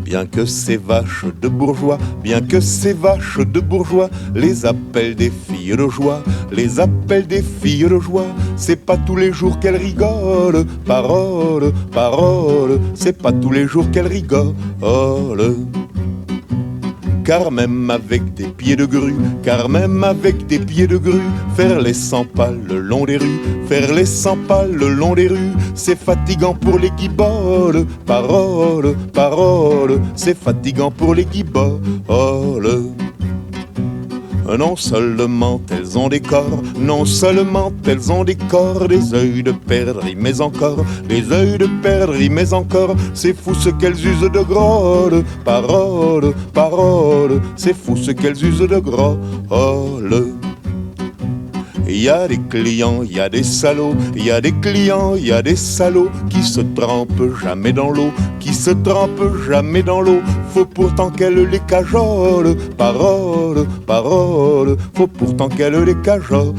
Bien que ces vaches de bourgeois, bien que ces vaches de bourgeois les appellent des filles de joie, les appellent des filles de joie. C'est pas tous les jours qu'elles rigolent, parole, parole, c'est pas tous les jours qu'elles rigolent. Car même avec des pieds de grue, car même avec des pieds de grue, faire les 100 pas le long des rues, faire les 100 pas le long des rues, c'est fatigant pour les guiboles, parole, parole, c'est fatigant pour les guiboles. Non seulement elles ont des corps, non seulement elles ont des corps, des yeux de perdrix, mais encore, des yeux de perdrix, mais encore, c'est fou ce qu'elles usent de grolle, parole, parole, c'est fou ce qu'elles usent de grolle. Il y a des clients, il y a des salauds, il y a des clients, il y a des salauds qui se trempent jamais dans l'eau, qui se trempent jamais dans l'eau. Faut pourtant qu'elle les cajole, parole, parole, faut pourtant qu'elle les cajole.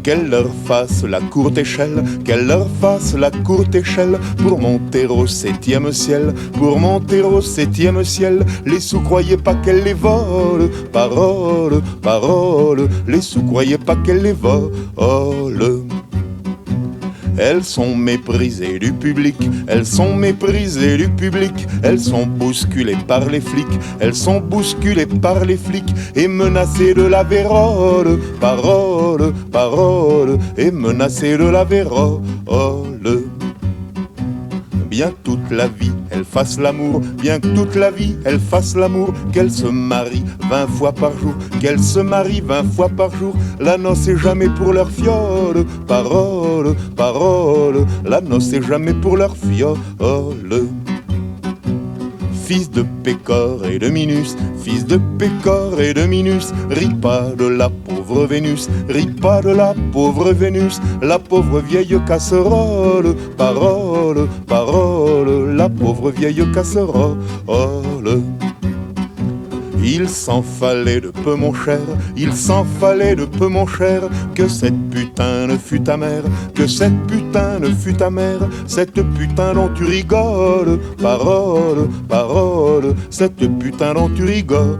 Qu'elle leur fasse la courte échelle, qu'elle leur fasse la courte échelle pour monter au 7e ciel, pour monter au 7e ciel. Les sous croyaient pas qu'elle les vole, parole, parole, les sous croyaient pas qu'elle les vole. Elles sont méprisées du public, elles sont méprisées du public, elles sont bousculées par les flics, elles sont bousculées par les flics et menacées de la vérole, parole, parole, et menacées de la vérole. Bien toute la vie elle fasse l'amour, bien que toute la vie elle fasse l'amour, qu'elle se marie 20 fois par jour, qu'elle se marie 20 fois par jour. La noce est jamais pour leur fiole, parole, parole, la noce est jamais pour leur fiole. Fils de Pécore et de Minus, fils de Pécore et de Minus, ris pas de la pauvre Vénus, ris pas de la pauvre Vénus, la pauvre vieille casserole, parole, parole, la pauvre vieille casserole. Il s'en fallait de peu mon cher, il s'en fallait de peu mon cher, que cette putain ne fût ta mère, que cette putain ne fût ta mère, cette putain dont tu rigoles, parole, parole, cette putain dont tu rigoles.